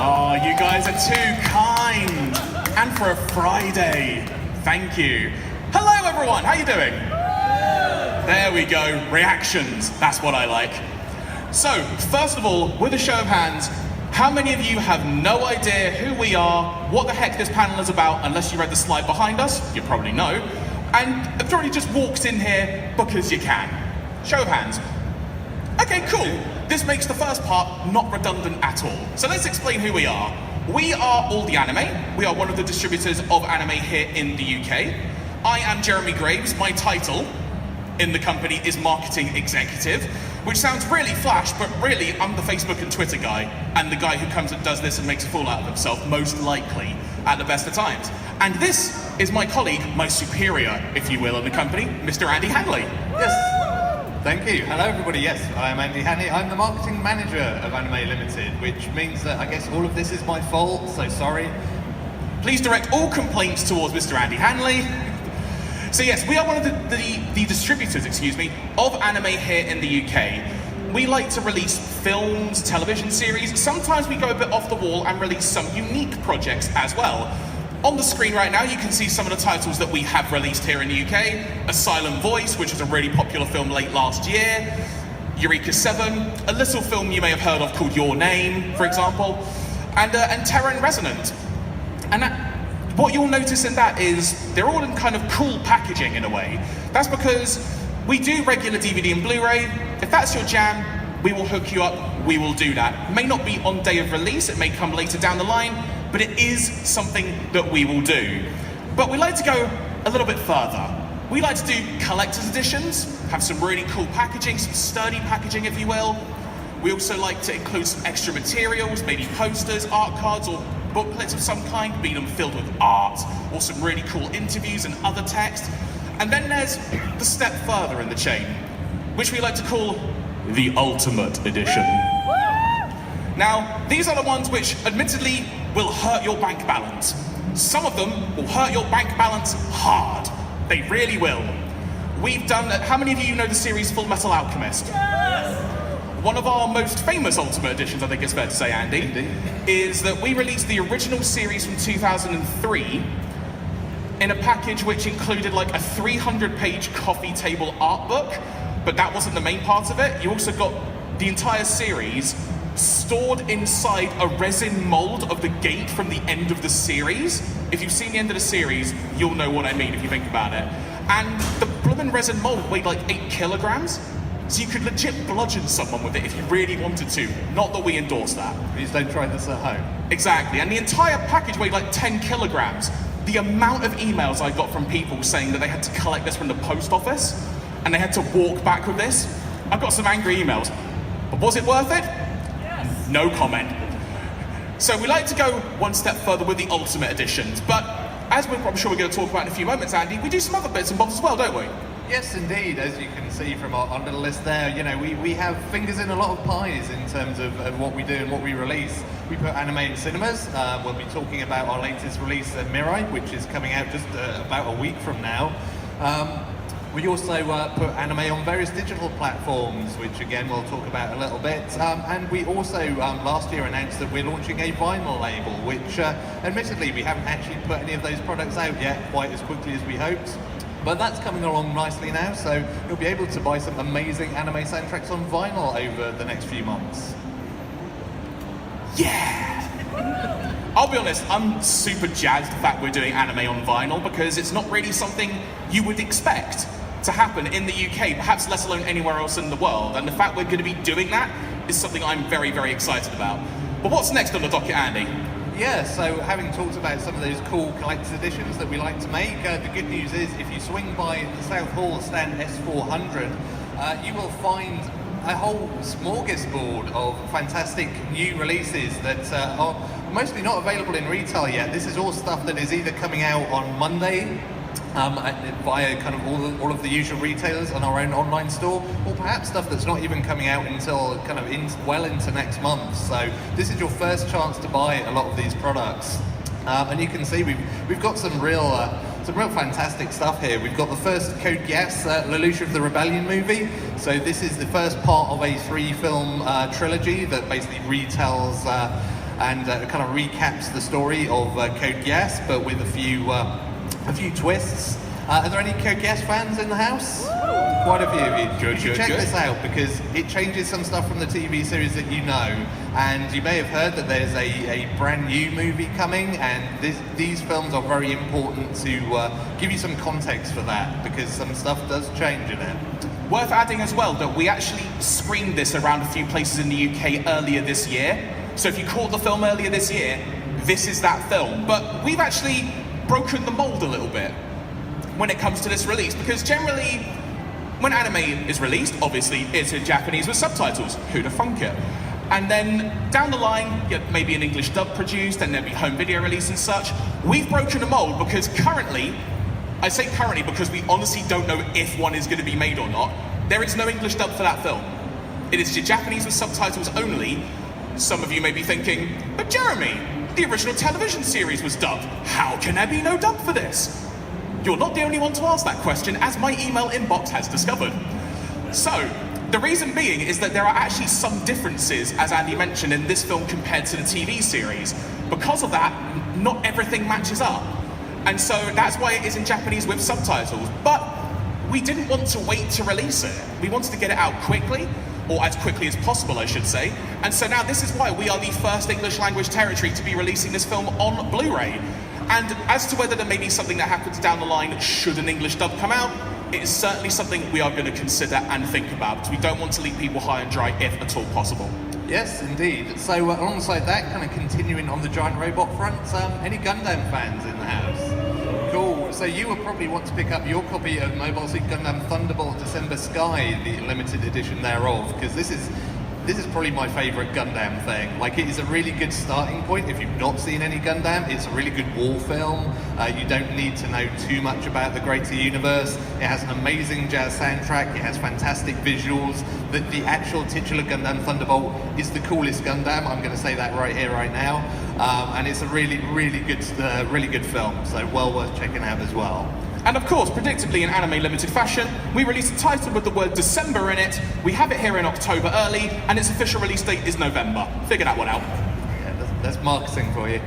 Oh, you guys are too kind. And for a Friday, thank you. Hello everyone, how you doing? There we go, reactions, that's what I like. So, first of all, with a show of hands, how many of you have no idea who we are, what the heck this panel is about, unless you read the slide behind us? You probably know. And have probably just walked in here because you can. Show of hands. Okay, cool. This makes the first part not redundant at all. So let's explain who we are. We are All The Anime. We are one of the distributors of anime here in the UK. I am Jeremy Graves. My title in the company is Marketing Executive, which sounds really flash, but really I'm the Facebook and Twitter guy, and the guy who comes and does this and makes a fool out of himself, most likely, at the best of times. And this is my colleague, my superior, if you will, in the company, Mr. Andy Hanley. Yes, thank you. Hello everybody, yes, I am Andy Hanley. I'm the marketing manager of Anime Limited, which means that I guess all of this is my fault, so sorry. Please direct all complaints towards Mr. Andy Hanley. So yes, we are one of the distributors, of anime here in the UK. We like to release films, television series. Sometimes we go a bit off the wall and release some unique projects as well. On the screen right now, you can see some of the titles that we have released here in the UK. Asylum Voice, which was a really popular film late last year. Eureka 7, a little film you may have heard of called Your Name, for example. And Terror and Resonant. And what you'll notice in that is they're all in kind of cool packaging in a way. That's because we do regular DVD and Blu-ray. If that's your jam, we will hook you up, we will do that. It may not be on day of release, it may come later down the line, but it is something that we will do. But we like to go a little bit further. We like to do collector's editions, have some really cool packaging, some sturdy packaging if you will. We also like to include some extra materials, maybe posters, art cards, or booklets of some kind, be them filled with art, or some really cool interviews and other text. And then there's the step further in the chain, which we like to call the Ultimate Edition. Now, these are the ones which admittedly will hurt your bank balance. Some of them will hurt your bank balance hard. They really will. We've done, how many of you know the series Full Metal Alchemist? One of our most famous Ultimate Editions, I think it's fair to say, Andy, is that we released the original series from 2003 in a package which included like a 300-page coffee table art book, but that wasn't the main part of it. You also got the entire series stored inside a resin mold of the gate from the end of the series. If you've seen the end of the series, you'll know what I mean if you think about it. And the bloomin' resin mold weighed like 8 kilograms. So you could legit bludgeon someone with it if you really wanted to. Not that we endorse that. Please don't try this at home. Exactly, and the entire package weighed like 10 kilograms. The amount of emails I got from people saying that they had to collect this from the post office, and they had to walk back with this. I got some angry emails. But was it worth it? Yes. No comment. So we like to go one step further with the Ultimate Editions, but as I'm sure we're going to talk about in a few moments, Andy, we do some other bits and bobs as well, don't we? Yes, indeed. As you can see from our little list there, you know, we have fingers in a lot of pies in terms of what we do and what we release. We put anime in cinemas. We'll be talking about our latest release, Mirai, which is coming out just about a week from now. We also put anime on various digital platforms, which again we'll talk about a little bit. And we also last year announced that we're launching a vinyl label, which admittedly we haven't actually put any of those products out yet quite as quickly as we hoped. But that's coming along nicely now, so you'll be able to buy some amazing anime soundtracks on vinyl over the next few months. Yeah! I'll be honest, I'm super jazzed the fact we're doing anime on vinyl because it's not really something you would expect to happen in the UK, perhaps less alone anywhere else in the world. And the fact we're going to be doing that is something I'm very, very excited about. But what's next on the docket, Andy? Yeah, so having talked about some of those cool collector's editions that we like to make, the good news is if you swing by the South Hall stand S400, you will find a whole smorgasbord of fantastic new releases that are mostly not available in retail yet. This is all stuff that is either coming out on Monday via kind of all of the usual retailers on our own online store, or perhaps stuff that's not even coming out until kind of well into next month. So this is your first chance to buy a lot of these products, and you can see we've got some real fantastic stuff here. We've got the first Code Geass, Lelouch of the Rebellion movie. So this is the first part of a 3-film trilogy that basically retells and kind of recaps the story of Code Geass, but with a few twists. Are there any Code Geass fans in the house? Quite a few of you. You should check this out because it changes some stuff from the TV series that you know. And you may have heard that there's a brand new movie coming, and these films are very important to give you some context for that, because some stuff does change in it. Worth adding as well that we actually screened this around a few places in the UK earlier this year. So if you caught the film earlier this year, this is that film. But we've actually broken the mold a little bit when it comes to this release, because generally, when anime is released, obviously it's in Japanese with subtitles. Who'd have thunk it? And then down the line, maybe an English dub produced, and there'd be home video release and such. We've broken the mold because currently, I say currently because we honestly don't know if one is going to be made or not, there is no English dub for that film. It is Japanese with subtitles only. Some of you may be thinking, but Jeremy, the original television series was dubbed. How can there be no dub for this? You're not the only one to ask that question, as my email inbox has discovered. So, the reason being is that there are actually some differences, as Andy mentioned, in this film compared to the TV series. Because of that, not everything matches up. And so that's why it is in Japanese with subtitles. But we didn't want to wait to release it. We wanted to get it out quickly, or as quickly as possible, I should say. And so now this is why we are the first English language territory to be releasing this film on Blu-ray. And as to whether there may be something that happens down the line should an English dub come out, it is certainly something we are going to consider and think about, because we don't want to leave people high and dry if at all possible. Yes, indeed. So alongside that, kind of continuing on the giant robot front, any Gundam fans in the house? Cool. So you will probably want to pick up your copy of Mobile Suit Gundam Thunderbolt December Sky, the limited edition thereof, because this is probably my favourite Gundam thing. Like, it is a really good starting point if you've not seen any Gundam. It's a really good war film. You don't need to know too much about the greater universe. It has an amazing jazz soundtrack. It has fantastic visuals. The actual titular Gundam Thunderbolt is the coolest Gundam. I'm going to say that right here, right now. And it's a really good film. So well worth checking out as well. And of course, predictably in anime limited fashion, we released a title with the word December in it. We have it here in October early, and its official release date is November. Figure that one out. Yeah, that's marketing for you.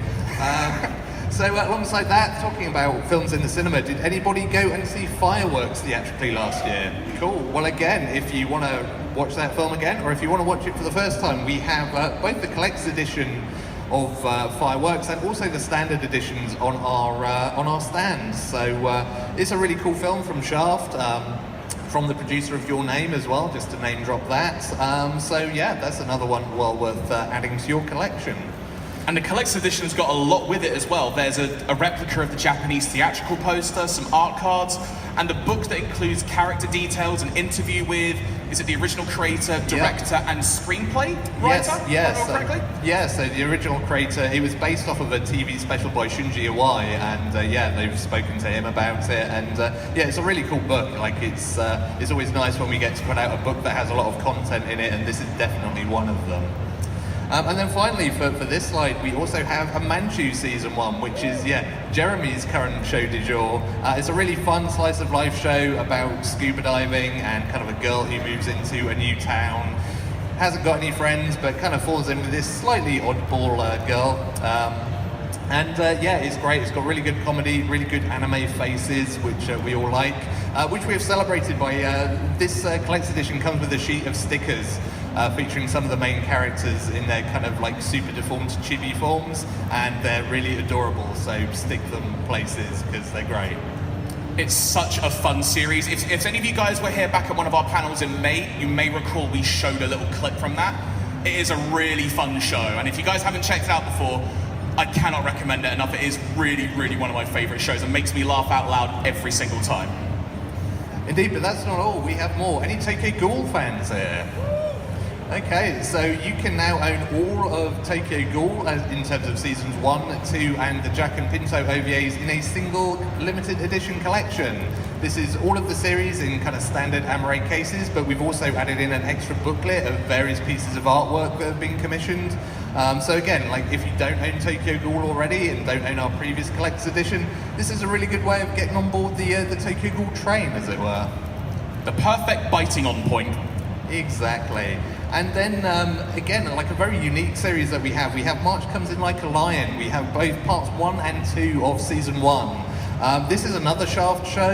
So alongside that, talking about films in the cinema, did anybody go and see Fireworks theatrically last year? Cool. Well, again, if you want to watch that film again, or if you want to watch it for the first time, we have both the collector's edition of Fireworks and also the standard editions on our stands. So it's a really cool film from Shaft, from the producer of Your Name as well, just to name drop that. So yeah, that's another one well worth adding to your collection. And the collector's edition's got a lot with it as well. There's a replica of the Japanese theatrical poster, some art cards, and a book that includes character details, an interview with, is it the original creator, director, and screenplay writer? Yes, so the original creator, it was based off of a TV special by Shunji Iwai, and yeah, they've spoken to him about it, and yeah, it's a really cool book. Like, it's always nice when we get to put out a book that has a lot of content in it, and this is definitely one of them. And then finally, for this slide, we also have a Manchu Season 1, which is, yeah, Jeremy's current show du jour. It's a really fun slice of life show about scuba diving and kind of a girl who moves into a new town, hasn't got any friends, but kind of falls in with this slightly oddball girl. And yeah, it's great. It's got really good comedy, really good anime faces, which we all like, which we have celebrated by this collector's edition comes with a sheet of stickers featuring some of the main characters in their kind of like super deformed chibi forms, and they're really adorable, so stick them places because they're great. It's such a fun series. If any of you guys were here back at one of our panels in May, you may recall we showed a little clip from that. It is a really fun show, and if you guys haven't checked it out before, I cannot recommend it enough. It is really, really one of my favourite shows and makes me laugh out loud every single time. Indeed, but that's not all. We have more. Any Tokyo Ghoul fans here? Okay, so you can now own all of Tokyo Ghoul in terms of seasons 1, 2, and the Jack and Pinto OVAs in a single limited edition collection. This is all of the series in kind of standard Amaray cases, but we've also added in an extra booklet of various pieces of artwork that have been commissioned. So again, like, if you don't own Tokyo Ghoul already and don't own our previous collector's edition, this is a really good way of getting on board the Tokyo Ghoul train, as it were. The perfect biting on point. Exactly. And then again, like a very unique series that we have March Comes In Like a Lion. We have both parts 1 and 2 of season 1. This is another Shaft show.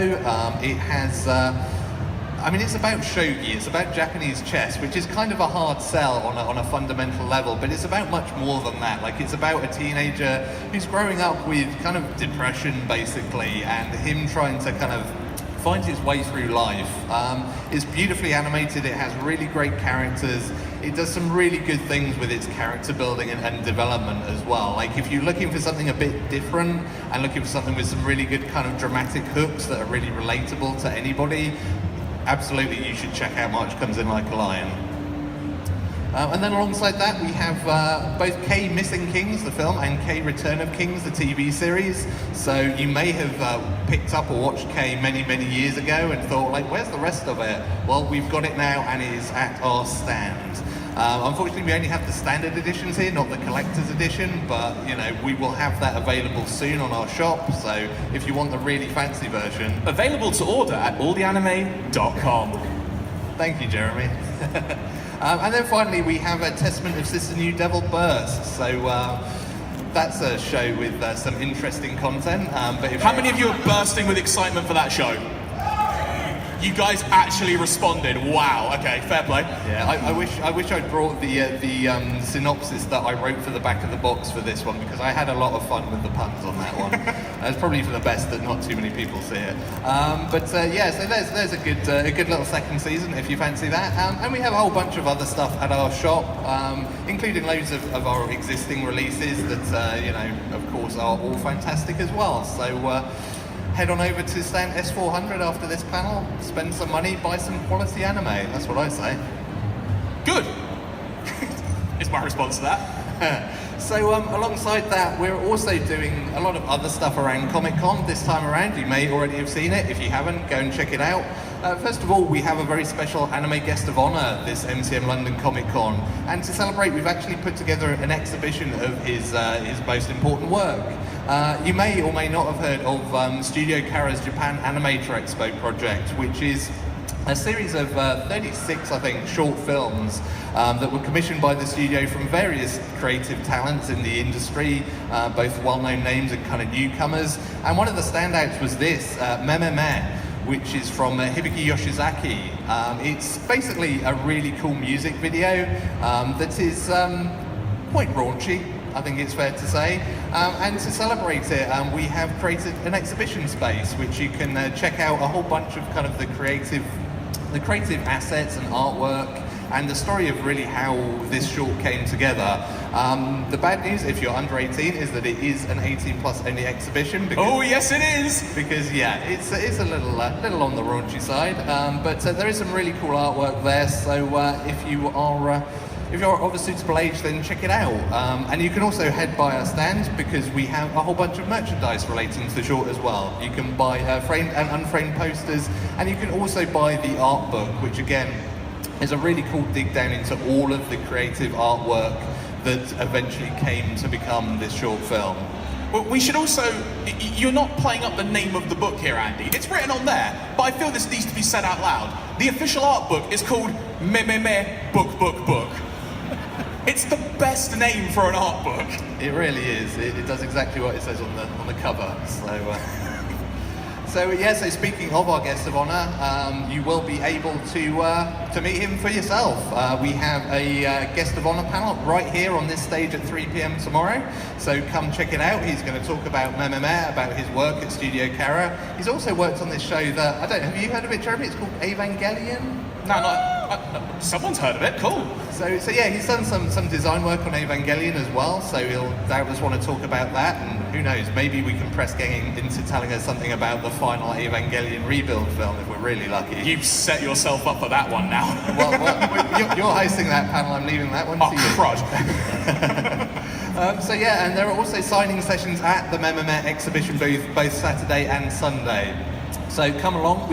It has, I mean, it's about shogi, it's about Japanese chess, which is kind of a hard sell on a fundamental level, but it's about much more than that. Like, it's about a teenager who's growing up with kind of depression, basically, and him trying to kind of find his way through life. It's beautifully animated, it has really great characters, it does some really good things with its character building and development as well. Like, if you're looking for something a bit different and looking for something with some really good kind of dramatic hooks that are really relatable to anybody, absolutely you should check out March Comes In Like a Lion. And then alongside that we have both K Missing Kings, the film, and K Return of Kings, the TV series. So you may have picked up or watched K many, many years ago and thought, like, where's the rest of it? Well, we've got it now and it is at our stand. Unfortunately, we only have the standard editions here, not the collector's edition, but you know, we will have that available soon on our shop, so if you want the really fancy version. Available to order at alltheanime.com. Thank you, Jeremy. And then finally we have a Testament of Sister New Devil Burst. So that's a show with some interesting content. But how many of you are bursting with excitement for that show? You guys actually responded. Wow. Okay, fair play. Yeah, I wish I'd brought the synopsis that I wrote for the back of the box for this one, because I had a lot of fun with the puns on that one. It's probably for the best that not too many people see it. Yeah, so there's a good little second season if you fancy that. And we have a whole bunch of other stuff at our shop, including loads of our existing releases that you know, of course, are all fantastic as well. So. Head on over to stand S400 after this panel, spend some money, buy some quality anime. That's what I say. Good. Is my response to that. So alongside that, we're also doing a lot of other stuff around Comic-Con this time around. You may already have seen it. If you haven't, go and check it out. First of all, we have a very special anime guest of honor this MCM London Comic-Con. And to celebrate, we've actually put together an exhibition of his most important work. You may or may not have heard of Studio Kara's Japan Animator Expo project, which is a series of 36, I think, short films that were commissioned by the studio from various creative talents in the industry, both well-known names and kind of newcomers. And one of the standouts was this, Mememe, which is from Hibiki Yoshizaki. It's basically a really cool music video that is quite raunchy, I think it's fair to say. And to celebrate it, we have created an exhibition space which you can check out a whole bunch of kind of the creative assets and artwork and the story of really how this short came together. The bad news, if you're under 18, is that it is an 18 plus only exhibition. Because, oh yes it is! Because yeah, it's a little on the raunchy side, but there is some really cool artwork there, so if you're of a suitable age, then check it out. And you can also head by our stand because we have a whole bunch of merchandise relating to the short as well. You can buy framed and unframed posters, and you can also buy the art book, which again is a really cool dig down into all of the creative artwork that eventually came to become this short film. Well, we should also, you're not playing up the name of the book here, Andy. It's written on there, but I feel this needs to be said out loud. The official art book is called Mememe Book. It's the best name for an art book. It really is. It does exactly what it says on the cover. So so speaking of our guest of honor, you will be able to meet him for yourself. We have a guest of honor panel right here on this stage at 3 p.m. tomorrow. So come check it out. He's going to talk about Mememe, about his work at Studio Kara. He's also worked on this show that have you heard of it, Jeremy? It's called Evangelion. No, someone's heard of it. Cool. So yeah, he's done some design work on Evangelion as well, so he'll doubtless want to talk about that, and who knows, maybe we can press getting into telling us something about the final Evangelion rebuild film if we're really lucky. You've set yourself up for that one now. well, you're hosting that panel, I'm leaving that one to you. Crud. So yeah, and there are also signing sessions at the Mememe exhibition booth both Saturday and Sunday. So come along,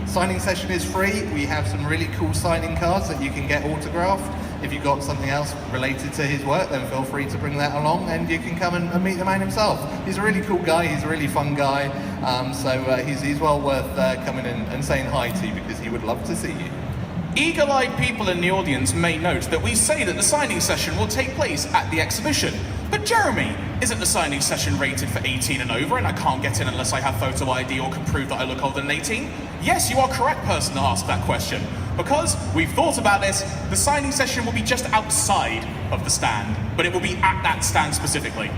signing session is free. We have some really cool signing cards that you can get autographed. If you've got something else related to his work, then feel free to bring that along and you can come and meet the man himself. He's a really cool guy, he's a really fun guy, so he's well worth coming in and saying hi to because he would love to see you. Eagle-eyed people in the audience may note that we say that the signing session will take place at the exhibition. But Jeremy, isn't the signing session rated for 18 and over and I can't get in unless I have photo ID or can prove that I look older than 18? Yes, you are correct person to ask that question. Because we've thought about this, the signing session will be just outside of the stand, but it will be at that stand specifically.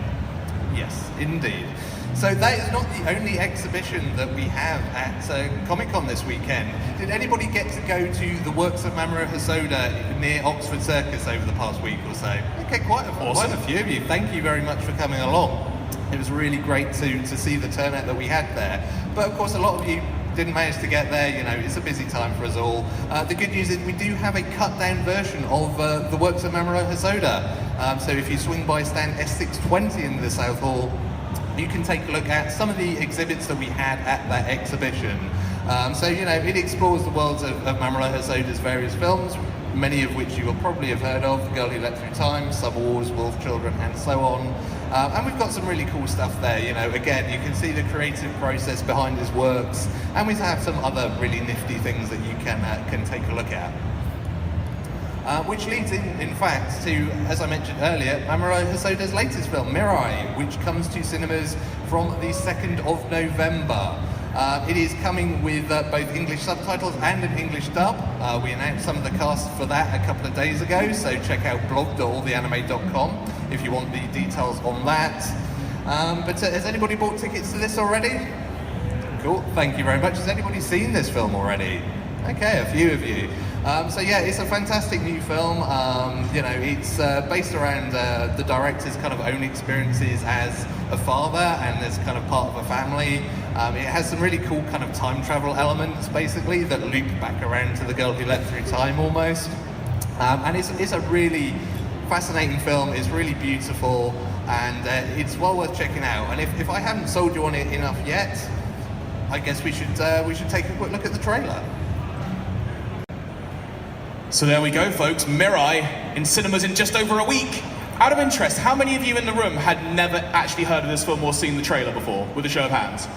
Yes, indeed. So that is not the only exhibition that we have at Comic-Con this weekend. Did anybody get to go to the works of Mamoru Hosoda near Oxford Circus over the past week or so? Okay, quite a few of you. Thank you very much for coming along. It was really great to see the turnout that we had there. But of course, a lot of you didn't manage to get there. You know, it's a busy time for us all. The good news is we do have a cut-down version of the works of Mamoru Hosoda. So if you swing by stand S620 in the South Hall, you can take a look at some of the exhibits that we had at that exhibition. So, you know, it explores the worlds of Mamoru Hosoda's various films, many of which you will probably have heard of: The Girl Who Leapt Through Time, Summer Wars, Wolf Children, and so on. And we've got some really cool stuff there. You know, again, you can see the creative process behind his works, and we have some other really nifty things that you can take a look at. Which leads in fact to, as I mentioned earlier, Mamoru Hosoda's latest film, Mirai, which comes to cinemas from the 2nd of November. It is coming with both English subtitles and an English dub. We announced some of the cast for that a couple of days ago, so check out blog.alltheanime.com if you want the details on that. But has anybody bought tickets to this already? Cool, thank you very much. Has anybody seen this film already? Okay, a few of you. So yeah, it's a fantastic new film. You know, it's based around the director's kind of own experiences as a father and as kind of part of a family. It has some really cool kind of time travel elements, basically, that loop back around to The Girl Who Leapt Through Time almost. And it's a really fascinating film. It's really beautiful, and it's well worth checking out. And if I haven't sold you on it enough yet, I guess we should take a quick look at the trailer. So there we go, folks. Mirai in cinemas in just over a week. Out of interest, how many of you in the room had never actually heard of this film or seen the trailer before, with a show of hands?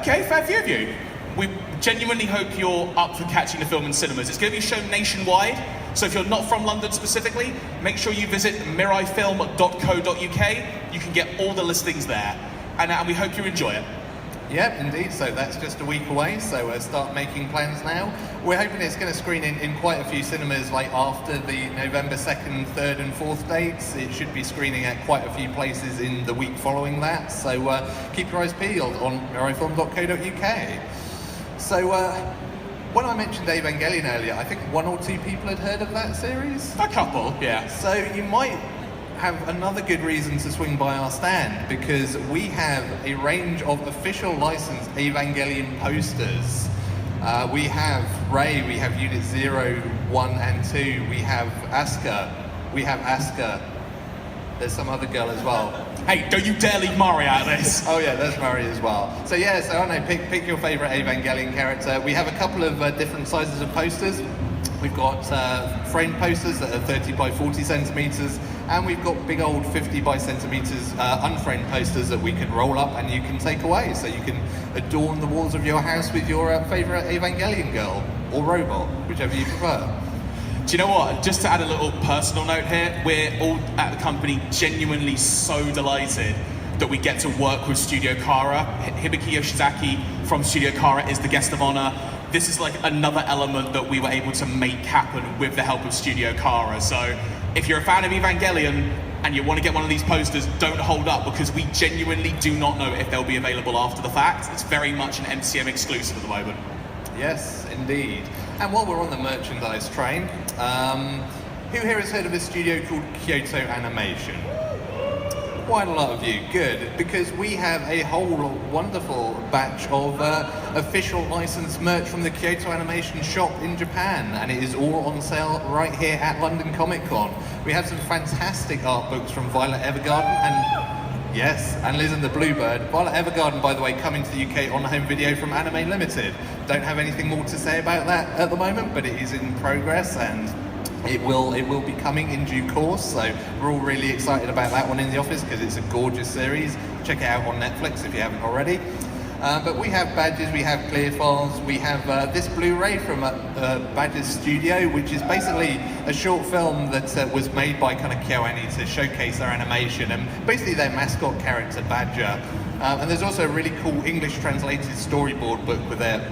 Okay, fair few of you. We genuinely hope you're up for catching the film in cinemas. It's going to be shown nationwide, so if you're not from London specifically, make sure you visit miraifilm.co.uk. You can get all the listings there, and we hope you enjoy it. Yep, indeed. So that's just a week away, so start making plans now. We're hoping it's going to screen in quite a few cinemas, like after the November 2nd, 3rd and 4th dates. It should be screening at quite a few places in the week following that, so keep your eyes peeled on miraifilm.co.uk. So when I mentioned Evangelion earlier, I think 1 or 2 people had heard of that series. A couple, yeah. So you might have another good reason to swing by our stand, because we have a range of official licensed Evangelion posters. We have Rei, we have Unit 0, 1 and 2, we have Asuka, there's some other girl as well. Hey, don't you dare leave Mari out of this. Oh yeah, there's Mari as well. So yeah, so I don't know, pick your favourite Evangelion character. We have a couple of different sizes of posters. We've got framed posters that are 30 by 40 centimetres, and we've got big old 50 by centimetres unframed posters that we can roll up and you can take away, so you can adorn the walls of your house with your favourite Evangelion girl, or robot, whichever you prefer. Do you know what? Just to add a little personal note here, we're all at the company genuinely so delighted that we get to work with Studio Kara. Hibiki Yoshizaki from Studio Kara is the guest of honor. This is like another element that we were able to make happen with the help of Studio Kara. So if you're a fan of Evangelion and you want to get one of these posters, don't hold up, because we genuinely do not know if they'll be available after the fact. It's very much an MCM exclusive at the moment. Yes, indeed. And while we're on the merchandise train, who here has heard of a studio called Kyoto Animation? Quite a lot of you, good, because we have a whole wonderful batch of official licensed merch from the Kyoto Animation shop in Japan, and it is all on sale right here at London Comic Con. We have some fantastic art books from Violet Evergarden and Liz and the Bluebird. Violet Evergarden, by the way, coming to the UK on home video from Anime Limited. Don't have anything more to say about that at the moment, but it is in progress, and it will be coming in due course, so we're all really excited about that one in the office because it's a gorgeous series. Check it out on Netflix if you haven't already. But we have badges, we have clear files, we have this Blu-ray from Badger's Studio, which is basically a short film that was made by kind of KyoAni to showcase their animation and basically their mascot character Badger. And there's also a really cool English translated storyboard book with it.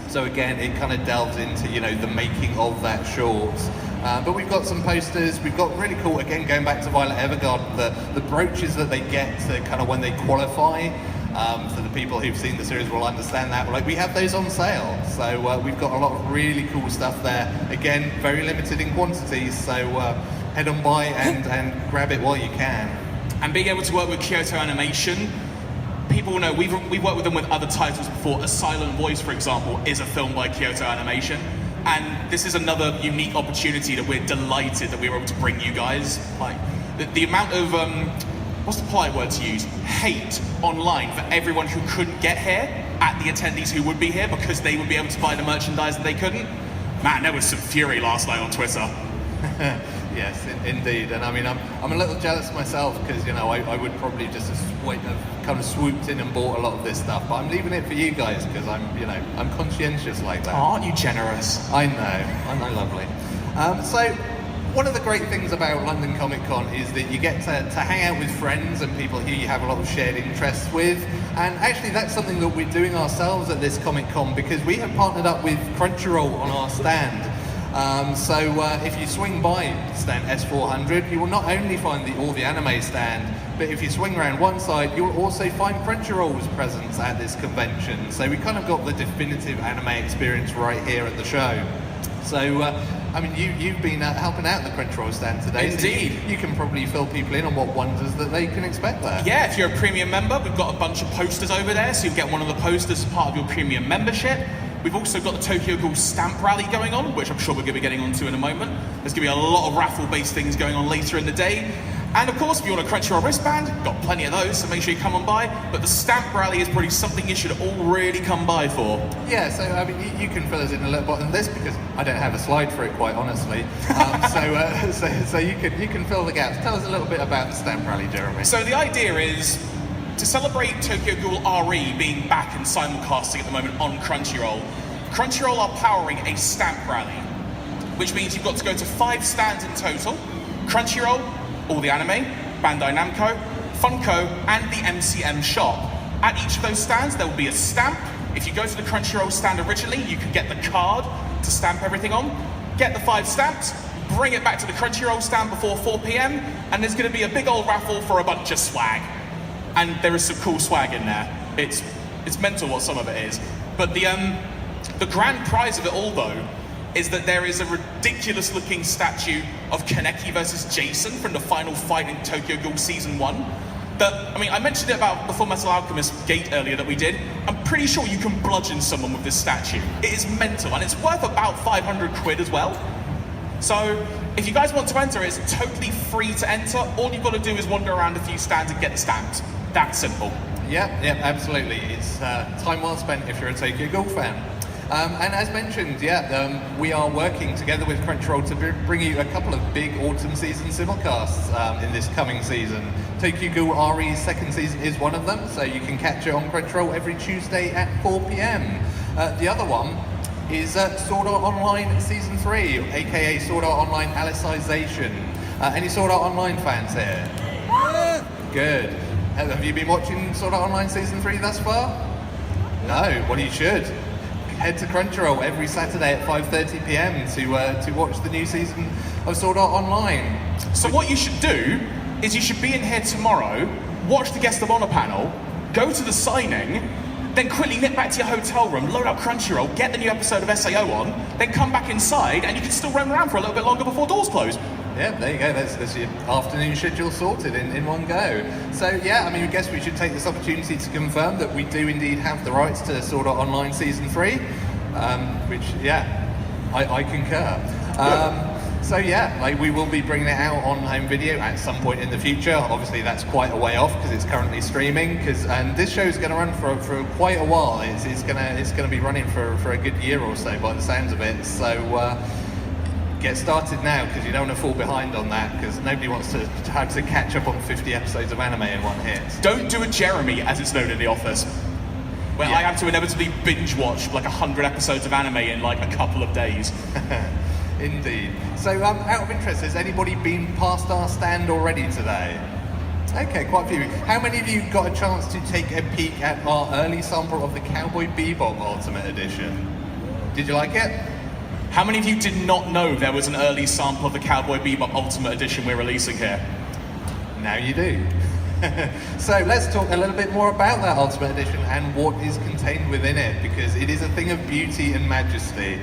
So again, it kind of delves into, you know, the making of that short. But we've got some posters, we've got really cool, again, going back to Violet Evergarden, the brooches that they get to kind of when they qualify. For the people who've seen the series will understand that. Like, we have those on sale. So we've got a lot of really cool stuff there. Again, very limited in quantities, so head on by and grab it while you can. And being able to work with Kyoto Animation, people know we've worked with them with other titles before. A Silent Voice, for example, is a film by Kyoto Animation, and this is another unique opportunity that we're delighted that we were able to bring you guys. Like the amount of what's the polite word to use? Hate online for everyone who couldn't get here at the attendees who would be here because they would be able to buy the merchandise that they couldn't. Man, there was some fury last night on Twitter. Yes, indeed. And I mean, I'm a little jealous myself because, you know, I would probably just have kind of swooped in and bought a lot of this stuff. But I'm leaving it for you guys because I'm conscientious like that. Aren't you generous? I know, lovely. So one of the great things about London Comic Con is that you get to hang out with friends and people who you have a lot of shared interests with. And actually that's something that we're doing ourselves at this Comic Con because we have partnered up with Crunchyroll on our stand. So if you swing by stand S400, you will not only find all the anime stand, but if you swing around one side, you will also find Crunchyroll's presence at this convention. So we kind of got the definitive anime experience right here at the show. So, I mean, you've been helping out the Crunchyroll stand today. Indeed. So you can probably fill people in on what wonders that they can expect there. Yeah, if you're a premium member, we've got a bunch of posters over there, so you'll get one of the posters as part of your premium membership. We've also got the Tokyo Ghoul stamp rally going on, which I'm sure we're going to be getting onto in a moment. There's going to be a lot of raffle-based things going on later in the day. And of course, if you want a Crunchyroll wristband, got plenty of those, so make sure you come on by. But the stamp rally is probably something you should all really come by for. Yeah, so I mean, you can fill us in a little bit on this because I don't have a slide for it, quite honestly. So you can fill the gaps. Tell us a little bit about the stamp rally, Jeremy. So the idea is to celebrate Tokyo Ghoul RE being back and simulcasting at the moment on Crunchyroll. Crunchyroll are powering a stamp rally, which means you've got to go to 5 stands in total. Crunchyroll, all the anime, Bandai Namco, Funko, and the MCM shop. At each of those stands, there will be a stamp. If you go to the Crunchyroll stand originally, you can get the card to stamp everything on, get the 5 stamps, bring it back to the Crunchyroll stand before 4 p.m, and there's going to be a big old raffle for a bunch of swag. And there is some cool swag in there. It's mental what some of it is. But the grand prize of it all, though, is that there is a ridiculous looking statue of Kaneki versus Jason from the final fight in Tokyo Ghoul Season 1. That, I mean, I mentioned it about the Full Metal Alchemist gate earlier that we did. I'm pretty sure you can bludgeon someone with this statue. It is mental, and it's worth about 500 quid as well. So, if you guys want to enter, it's totally free to enter. All you've got to do is wander around a few stands and get the stamps. That simple. Yeah, absolutely. It's time well spent if you're a Tokyo Ghoul fan. And as mentioned, we are working together with Crunchyroll to bring you a couple of big autumn season simulcasts in this coming season. Tokyo Ghoul RE's second season is one of them, so you can catch it on Crunchyroll every Tuesday at 4 p.m. The other one is Sword Art Online Season 3, aka Sword Art Online Alicization. Any Sword Art Online fans here? Good. Have you been watching Sword Art Online Season 3 thus far? No, well you should. Head to Crunchyroll every Saturday at 5:30 p.m. to watch the new season of Sword Art Online. So what you should do is you should be in here tomorrow, watch the Guest of Honor panel, go to the signing, then quickly nip back to your hotel room, load up Crunchyroll, get the new episode of SAO on, then come back inside and you can still roam around for a little bit longer before doors close. Yeah, there you go. That's your afternoon schedule sorted in one go. So yeah, I mean, I guess we should take this opportunity to confirm that we do indeed have the rights to Sword Art Online Season 3, which, yeah, I concur. So yeah, like we will be bringing it out on home video at some point in the future. Obviously, that's quite a way off because it's currently streaming. And this show is going to run for quite a while. It's going to be running for a good year or so by the sounds of it. So. Get started now because you don't want to fall behind on that because nobody wants to have to catch up on 50 episodes of anime in one hit. Don't do a Jeremy, as it's known in the office. where I have to inevitably binge watch like 100 episodes of anime in like a couple of days. Indeed. So, out of interest, has anybody been past our stand already today? Okay, quite a few. How many of you got a chance to take a peek at our early sample of the Cowboy Bebop Ultimate Edition? Did you like it? How many of you did not know there was an early sample of the Cowboy Bebop Ultimate Edition we're releasing here? Now you do. So let's talk a little bit more about that Ultimate Edition and what is contained within it, because it is a thing of beauty and majesty.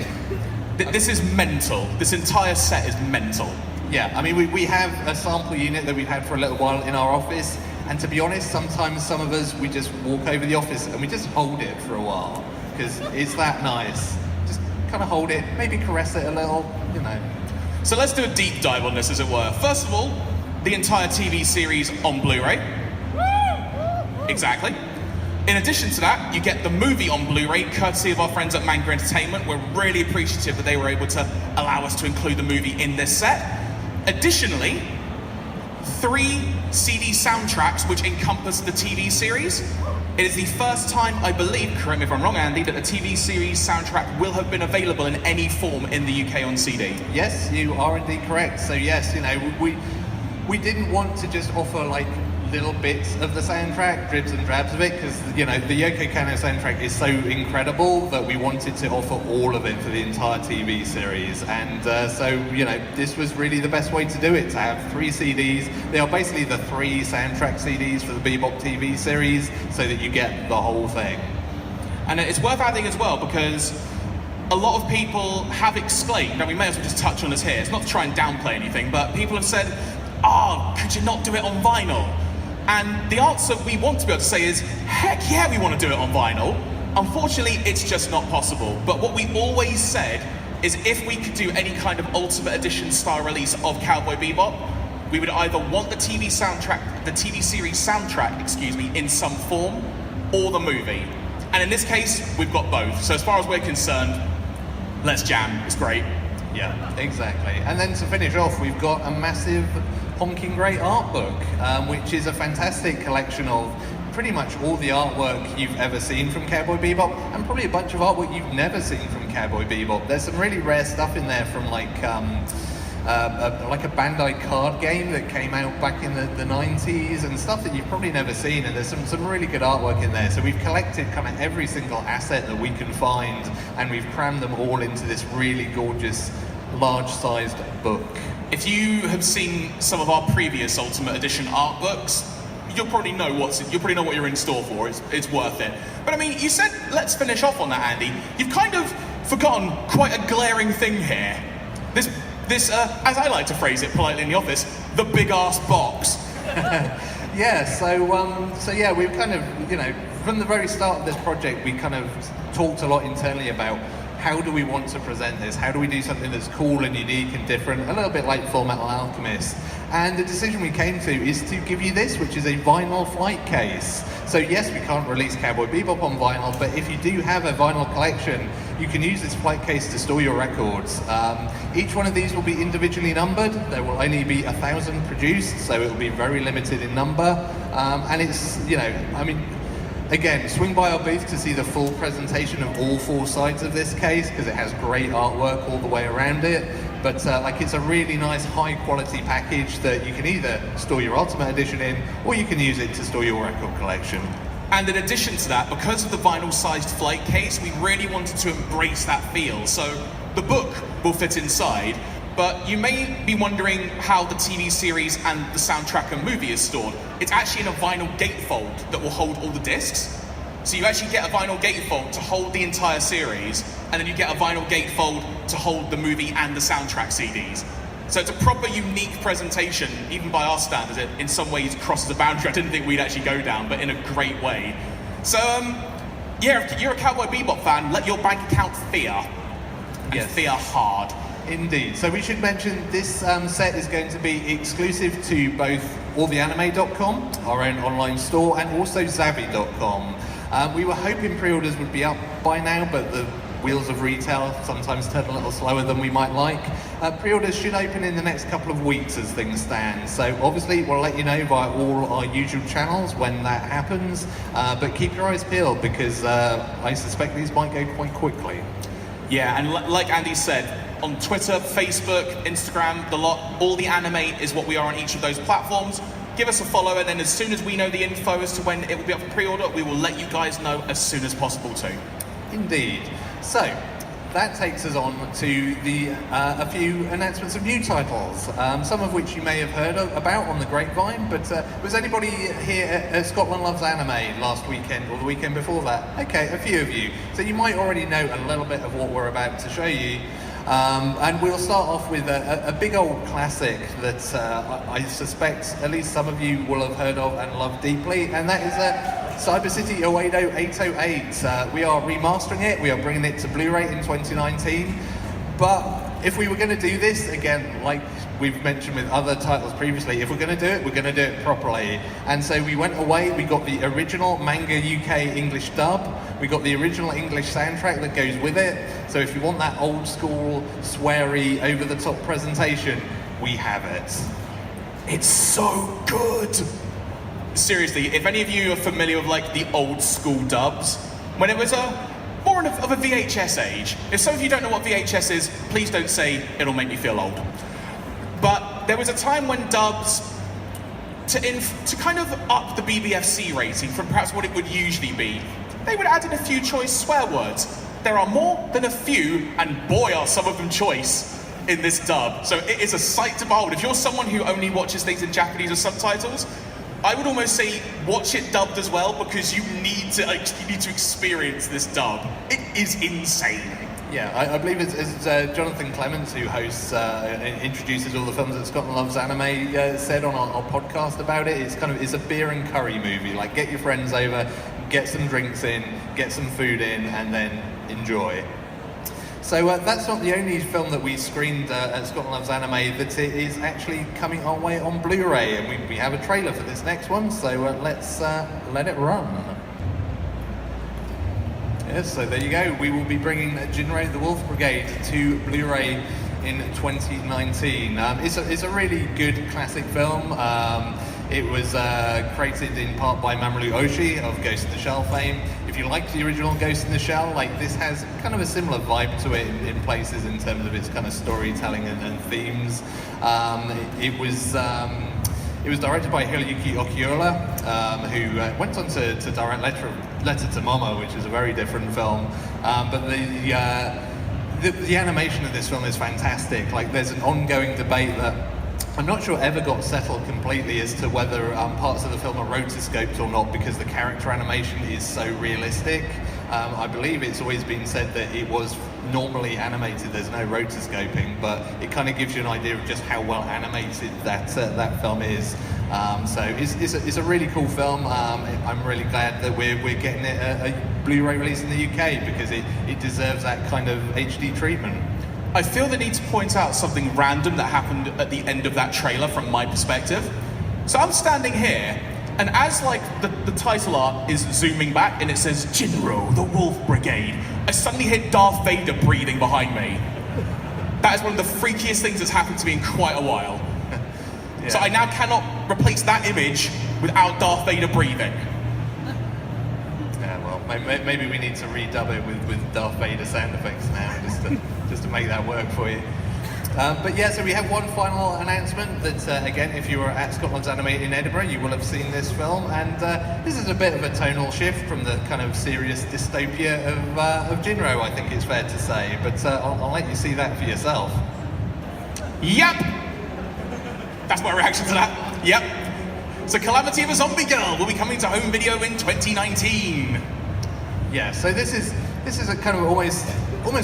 This is mental. This entire set is mental. Yeah, I mean, we have a sample unit that we've had for a little while in our office, and to be honest, sometimes some of us, we just walk over the office and we just hold it for a while, because it's that nice. Just kind of hold it, maybe caress it a little, you know. So let's do a deep dive on this, as it were. First of all, the entire TV series on Blu-ray. Exactly. In addition to that, you get the movie on Blu-ray, courtesy of our friends at Manga Entertainment. We're really appreciative that they were able to allow us to include the movie in this set. Additionally, 3 CD soundtracks which encompass the TV series. It is the first time, I believe, correct me if I'm wrong, Andy, that a TV series soundtrack will have been available in any form in the UK on CD. Yes, you are indeed correct. So yes, you know, we didn't want to just offer like little bits of the soundtrack, dribs and drabs of it, because, you know, the Yoko Kanno soundtrack is so incredible that we wanted to offer all of it for the entire TV series. And so, you know, this was really the best way to do it, to have 3 CDs. They are basically the 3 soundtrack CDs for the Bebop TV series, so that you get the whole thing. And it's worth adding as well, because a lot of people have exclaimed, now we may as well just touch on this here, it's not to try and downplay anything, but people have said, oh, could you not do it on vinyl? And the answer we want to be able to say is, heck yeah, we want to do it on vinyl. Unfortunately, it's just not possible. But what we always said is if we could do any kind of Ultimate Edition style release of Cowboy Bebop, we would either want the TV series soundtrack, in some form, or the movie. And in this case, we've got both. So as far as we're concerned, let's jam, it's great. Yeah, exactly. And then to finish off, we've got a massive honking great art book, which is a fantastic collection of pretty much all the artwork you've ever seen from Cowboy Bebop, and probably a bunch of artwork you've never seen from Cowboy Bebop. There's some really rare stuff in there from like a Bandai card game that came out back in the 90s, and stuff that you've probably never seen, and there's some really good artwork in there. So we've collected kind of every single asset that we can find, and we've crammed them all into this really gorgeous, large-sized book. If you have seen some of our previous Ultimate Edition art books, you'll probably know what you're in store for. It's worth it. But I mean, you said let's finish off on that, Andy. You've kind of forgotten quite a glaring thing here. This, as I like to phrase it politely in the office, the big ass box. Yeah. So yeah, we've kind of, you know, from the very start of this project, we kind of talked a lot internally about how do we want to present this? How do we do something that's cool and unique and different, a little bit like Full Metal Alchemist? And the decision we came to is to give you this, which is a vinyl flight case. So yes, we can't release Cowboy Bebop on vinyl, but if you do have a vinyl collection, you can use this flight case to store your records. Each one of these will be individually numbered. There will only be 1,000 produced, so it will be very limited in number. And it's, you know, I mean, again, swing by our booth to see the full presentation of all 4 sides of this case, because it has great artwork all the way around it. But like, it's a really nice high quality package that you can either store your Ultimate Edition in, or you can use it to store your record collection. And in addition to that, because of the vinyl sized flight case, we really wanted to embrace that feel. So the book will fit inside, but you may be wondering how the TV series and the soundtrack and movie is stored. It's actually in a vinyl gatefold that will hold all the discs. So you actually get a vinyl gatefold to hold the entire series, and then you get a vinyl gatefold to hold the movie and the soundtrack CDs. So it's a proper unique presentation, even by our standards. It in some ways crosses a boundary I didn't think we'd actually go down, but in a great way. So yeah, if you're a Cowboy Bebop fan, let your bank account fear, and fear hard. Indeed. So we should mention this set is going to be exclusive to both alltheanime.com, our own online store, and also Zavvi.com. We were hoping pre-orders would be up by now, but the wheels of retail sometimes turn a little slower than we might like. Pre-orders should open in the next couple of weeks as things stand. So obviously we'll let you know via all our usual channels when that happens. But keep your eyes peeled because I suspect these might go quite quickly. Yeah, and like Andy said, on Twitter, Facebook, Instagram, the lot, all the anime is what we are on each of those platforms. Give us a follow, and then as soon as we know the info as to when it will be up for pre-order, we will let you guys know as soon as possible too. Indeed. So, that takes us on to the a few announcements of new titles, some of which you may have heard about on the grapevine, but was anybody here at Scotland Loves Anime last weekend or the weekend before that? Okay, a few of you. So you might already know a little bit of what we're about to show you. And we'll start off with a big old classic that I suspect at least some of you will have heard of and love deeply, and that is Cyber City Oedo 808. We are remastering it, we are bringing it to Blu-ray in 2019, but if we were going to do this, again, like we've mentioned with other titles previously, if we're going to do it, we're going to do it properly. And so we went away, we got the original Manga UK English dub, we got the original English soundtrack that goes with it. So if you want that old school, sweary, over-the-top presentation, we have it. It's so good! Seriously, if any of you are familiar with like the old school dubs, when it was more of a VHS age. If some of you don't know what VHS is, please don't say it'll make me feel old. But there was a time when dubs, to kind of up the BBFC rating from perhaps what it would usually be, they would add in a few choice swear words. There are more than a few, and boy are some of them choice in this dub. So it is a sight to behold. If you're someone who only watches things in Japanese with subtitles, I would almost say watch it dubbed as well, because you need to experience this dub. It is insane. Yeah, I believe it's Jonathan Clements, who hosts and introduces all the films that Scotland Loves Anime, said on our podcast about it. It's a beer and curry movie. Like, get your friends over, get some drinks in, get some food in, and then enjoy. So that's not the only film that we screened at Scotland Loves Anime that is actually coming our way on Blu-ray, and we have a trailer for this next one, so let's let it run. Yes, so there you go. We will be bringing Jin-Roh the Wolf Brigade to Blu-ray in 2019. It's a really good classic film. It was created in part by Mamoru Oshii of Ghost in the Shell fame. If you like the original Ghost in the Shell, like, this has kind of a similar vibe to it in places in terms of its kind of storytelling and themes. It was directed by Hiroyuki Okiola, who went on to direct Letter to Momo, which is a very different film. But the animation of this film is fantastic. Like, there's an ongoing debate that I'm not sure ever got settled completely as to whether parts of the film are rotoscoped or not, because the character animation is so realistic. I believe it's always been said that it was normally animated, there's no rotoscoping, but it kind of gives you an idea of just how well animated that film is. So it's a really cool film. I'm really glad that we're getting it a Blu-ray release in the UK, because it deserves that kind of HD treatment. I feel the need to point out something random that happened at the end of that trailer from my perspective. So I'm standing here, and as like the title art is zooming back and it says Jin-Roh the Wolf Brigade, I suddenly hear Darth Vader breathing behind me. That is one of the freakiest things that's happened to me in quite a while. Yeah. So I now cannot replace that image without Darth Vader breathing. Yeah, well, maybe we need to redub it with Darth Vader sound effects now, just to make that work for you. But yeah, so we have one final announcement that, again, if you were at Scotland's Anime in Edinburgh, you will have seen this film, and this is a bit of a tonal shift from the kind of serious dystopia of Jin-Roh, I think it's fair to say, but I'll let you see that for yourself. Yep! That's my reaction to that. Yep. So Calamity of a Zombie Girl will be coming to home video in 2019. Yeah, so this is a kind of almost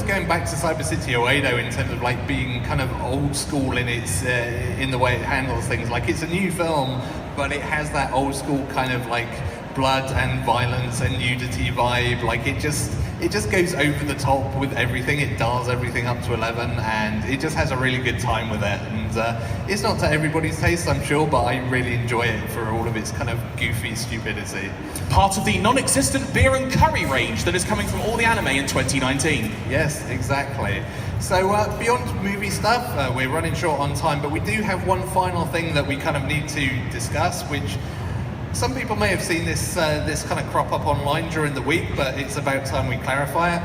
going back to Cyber City Oedo in terms of like being kind of old school in its in the way it handles things. Like, it's a new film, but it has that old school kind of like blood and violence and nudity vibe. Like, it just goes over the top with everything. It dials everything up to 11, and it just has a really good time with it. And it's not to everybody's taste, I'm sure, but I really enjoy it for all of its kind of goofy stupidity. Part of the non-existent beer and curry range that is coming from all the anime in 2019. Yes, exactly. So beyond movie stuff, we're running short on time, but we do have one final thing that we kind of need to discuss, which some people may have seen this kind of crop up online during the week, but it's about time we clarify it.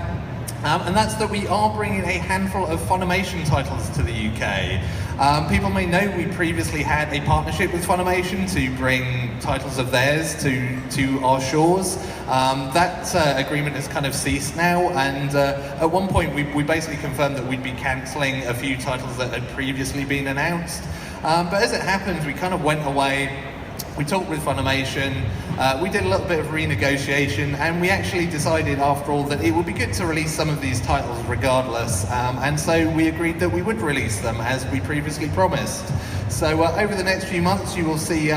And that's that we are bringing a handful of Funimation titles to the UK. People may know we previously had a partnership with Funimation to bring titles of theirs to our shores. That agreement has kind of ceased now, and at one point we basically confirmed that we'd be cancelling a few titles that had previously been announced. But as it happened, we kind of went away. We talked with Funimation, we did a little bit of renegotiation, and we actually decided after all that it would be good to release some of these titles regardless, and so we agreed that we would release them as we previously promised. So over the next few months you will see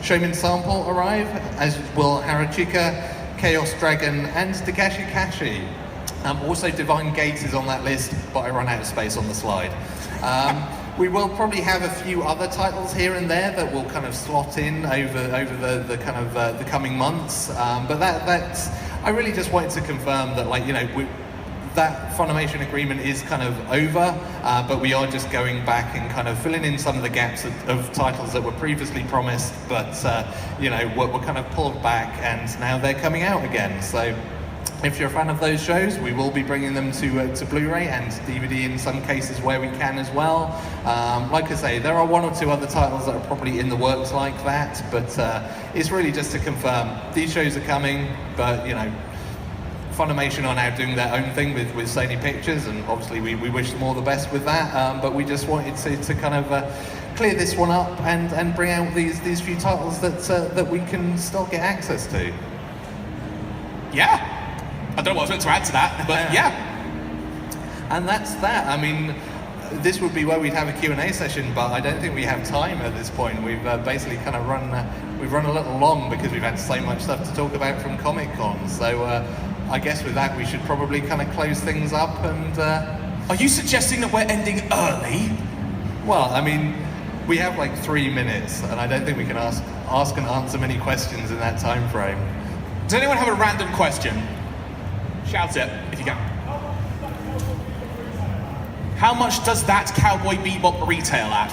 Showman Sample arrive, as will Harachika, Chaos Dragon, and Dagashi Kashi. Also Divine Gate is on that list, but I run out of space on the slide. We will probably have a few other titles here and there that will kind of slot in over the kind of the coming months. But that's I really just wanted to confirm that, like, you know, that Funimation agreement is kind of over, but we are just going back and kind of filling in some of the gaps of titles that were previously promised, but you know, we're kind of pulled back and now they're coming out again. So if you're a fan of those shows, we will be bringing them to Blu-ray and DVD in some cases where we can as well. Like I say, there are one or two other titles that are probably in the works like that, but it's really just to confirm these shows are coming, but you know, Funimation are now doing their own thing with Sony Pictures, and obviously we wish them all the best with that, but we just wanted to kind of clear this one up and bring out these few titles that we can still get access to. Yeah. I don't know what I was meant to add to that, but yeah. And that's that. I mean, this would be where we'd have a Q&A session, but I don't think we have time at this point. We've basically kind of run a little long because we've had so much stuff to talk about from Comic-Con. So I guess with that, we should probably kind of close things up and... Are you suggesting that we're ending early? Well, I mean, we have like 3 minutes, and I don't think we can ask and answer many questions in that time frame. Does anyone have a random question? Shout it, if you can. How much does that Cowboy Bebop retail at?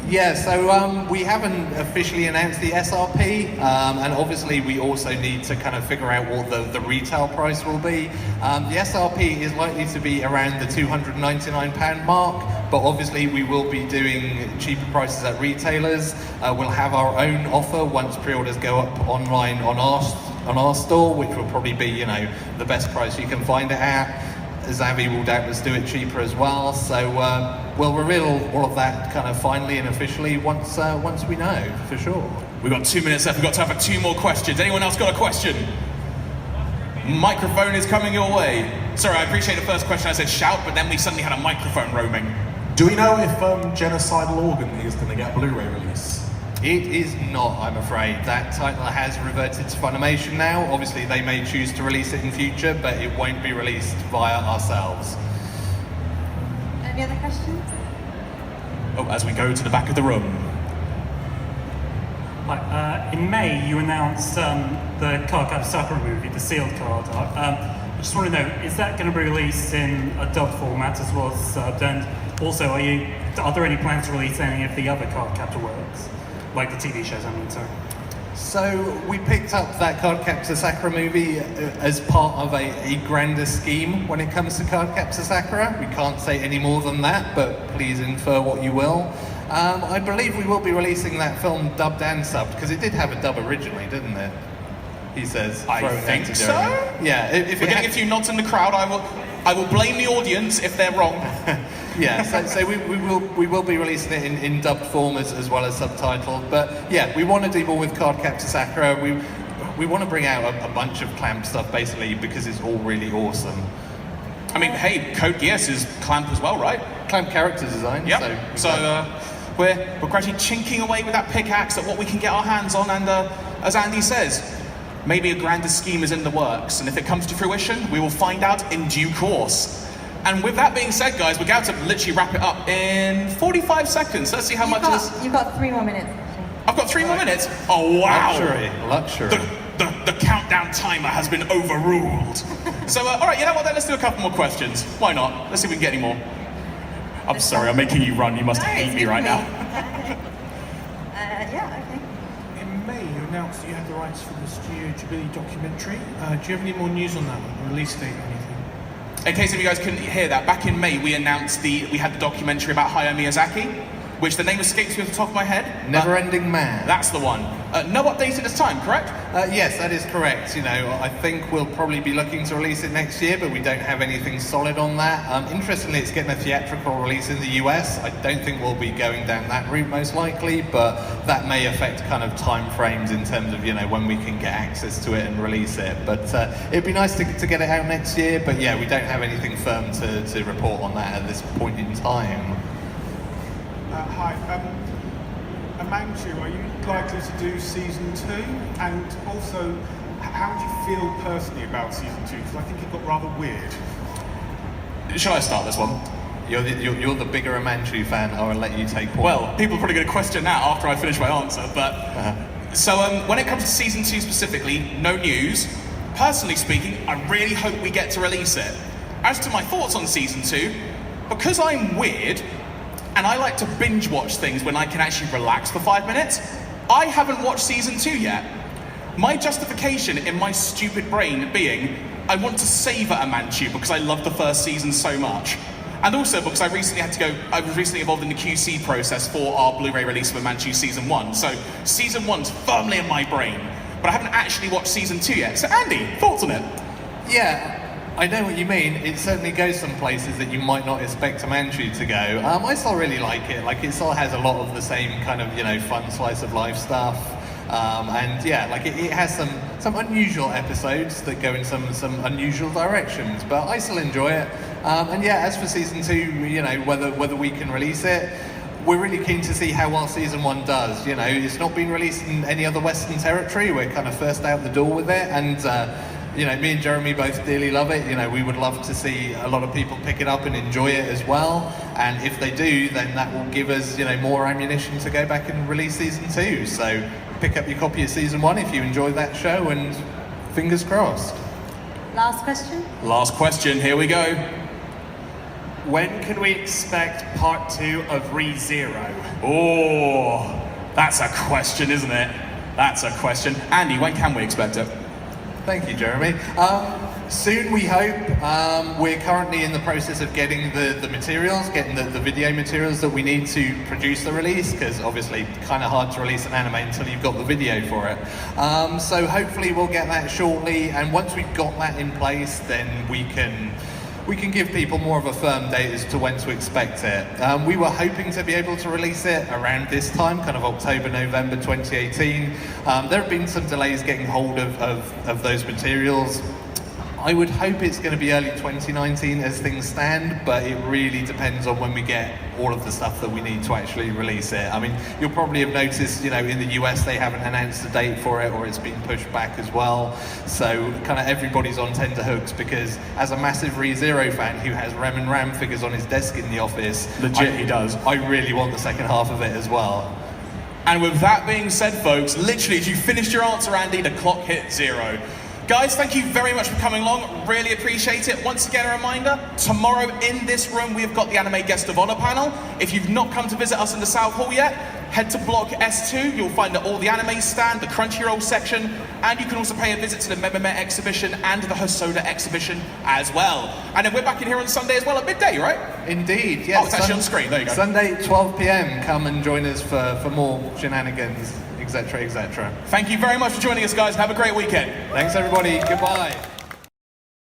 Yeah, so we haven't officially announced the SRP, and obviously we also need to kind of figure out what the retail price will be. The SRP is likely to be around the £299 mark, but obviously we will be doing cheaper prices at retailers. We'll have our own offer once pre-orders go up online on our store, which will probably be, you know, the best price you can find it at. Zavi will doubtless do it cheaper as well, so we'll reveal all of that kind of finally and officially once we know, for sure. We've got 2 minutes left, we've got time for 2 more questions. Anyone else got a question? Microphone is coming your way. Sorry, I appreciate the first question I said shout, but then we suddenly had a microphone roaming. Do we know if Genocidal Organ is going to get a Blu-ray release? It is not, I'm afraid. That title has reverted to Funimation now. Obviously, they may choose to release it in future, but it won't be released via ourselves. Any other questions? Oh, as we go to the back of the room. In May, you announced the Cardcaptor Sakura movie, the sealed card. I just want to know, is that going to be released in a dubbed format as well as subbed? And also, are there any plans to release any of the other Cardcaptor works? Like the TV shows, I mean, sorry. So we picked up that Cardcaptor Sakura movie as part of a grander scheme when it comes to Cardcaptor Sakura. We can't say any more than that, but please infer what you will. I believe we will be releasing that film dubbed and subbed, because it did have a dub originally, didn't it? He says. I think so? Yeah. If we're getting a few nods in the crowd, I will blame the audience if they're wrong. Yeah, so we will be releasing it in dubbed form as well as subtitled. But yeah, we want to do more with Cardcaptor Sakura. We want to bring out a bunch of Clamp stuff basically because it's all really awesome. I mean, hey, Code Geass is Clamp as well, right? Clamp character design. Yep. So we're gradually chinking away with that pickaxe at what we can get our hands on, and as Andy says, maybe a grander scheme is in the works, and if it comes to fruition, we will find out in due course. And with that being said, guys, we're going to literally wrap it up in 45 seconds. Let's see how much is... You've got 3 more minutes. I've got 3 more minutes? Oh, wow! Luxury. The countdown timer has been overruled. So, all right, you know what then? Let's do a couple more questions. Why not? Let's see if we can get any more. I'm sorry, I'm making you run. You must hate me right now. Yeah, okay. In May, you announced that you had the rights for the Studio Ghibli documentary. Do you have any more news on that one? Release date or anything? In case if you guys couldn't hear that, back in May we announced we had the documentary about Hayao Miyazaki, which the name escapes me off the top of my head. Never Ending Man. That's the one. No update at this time, correct? Yes, that is correct. You know, I think we'll probably be looking to release it next year, but we don't have anything solid on that. Interestingly, it's getting a theatrical release in the US. I don't think we'll be going down that route most likely, but that may affect kind of time frames in terms of, you know, when we can get access to it and release it. But it'd be nice to get it out next year, but yeah, we don't have anything firm to report on that at this point in time. Hi. Amanchu, are you likely to do season 2? And also, how do you feel personally about season 2? Because I think it got rather weird. Shall I start this one? You're the bigger Amanchu fan. I'll let you take point. Well, people are probably going to question that after I finish my answer, but... So when it comes to season 2 specifically, no news. Personally speaking, I really hope we get to release it. As to my thoughts on season 2, because I'm weird, and I like to binge watch things when I can actually relax for 5 minutes, I haven't watched season 2 yet. My justification in my stupid brain being, I want to savour Amanchu because I love the first season so much. And also because I was recently involved in the QC process for our Blu-ray release of Amanchu season 1. So season 1's firmly in my brain, but I haven't actually watched season 2 yet. So Andy, thoughts on it? Yeah. I know what you mean. It certainly goes some places that you might not expect Amanchu to go. I still really like it. Like, it still has a lot of the same kind of, you know, fun slice of life stuff. And yeah, like it has some unusual episodes that go in some unusual directions, but I still enjoy it. And yeah, as for season 2, you know, whether we can release it, we're really keen to see how well season 1 does. You know, it's not been released in any other Western territory. We're kind of first out the door with it, and you know, me and Jeremy both dearly love it. You know, we would love to see a lot of people pick it up and enjoy it as well. And if they do, then that will give us, you know, more ammunition to go back and release season 2. So pick up your copy of season 1 if you enjoyed that show, and fingers crossed. Last question? Last question, here we go. When can we expect part 2 of ReZero? Oh, that's a question, isn't it? That's a question. Andy, when can we expect it? Thank you, Jeremy. Soon, we hope. We're currently in the process of getting the materials, getting the video materials that we need to produce the release, because obviously kind of hard to release an anime until you've got the video for it. So hopefully we'll get that shortly, and once we've got that in place, then we can give people more of a firm date as to when to expect it. We were hoping to be able to release it around this time, kind of October, November 2018. There have been some delays getting hold of those materials. I would hope it's going to be early 2019 as things stand, but it really depends on when we get all of the stuff that we need to actually release it. I mean, you'll probably have noticed, you know, in the US they haven't announced a date for it, or it's been pushed back as well. So kind of everybody's on tenterhooks, because as a massive ReZero fan who has Rem and Ram figures on his desk in the office, Legit, he does. I really want the second half of it as well. And with that being said, folks, literally as you finished your answer, Andy, the clock hit 0. Guys, thank you very much for coming along. Really appreciate it. Once again, a reminder, tomorrow in this room, we've got the Anime Guest of Honor panel. If you've not come to visit us in the South Hall yet, head to Block S2. You'll find all the anime stand, the Crunchyroll section, and you can also pay a visit to the Mememe exhibition and the Hosoda exhibition as well. And then we're back in here on Sunday as well at midday, right? Indeed, yes. Oh, it's actually on screen. There you go. Sunday, 12 p.m. Come and join us for more shenanigans, etc., etc. Thank you very much for joining us, guys. Have a great weekend. Thanks, everybody. Goodbye.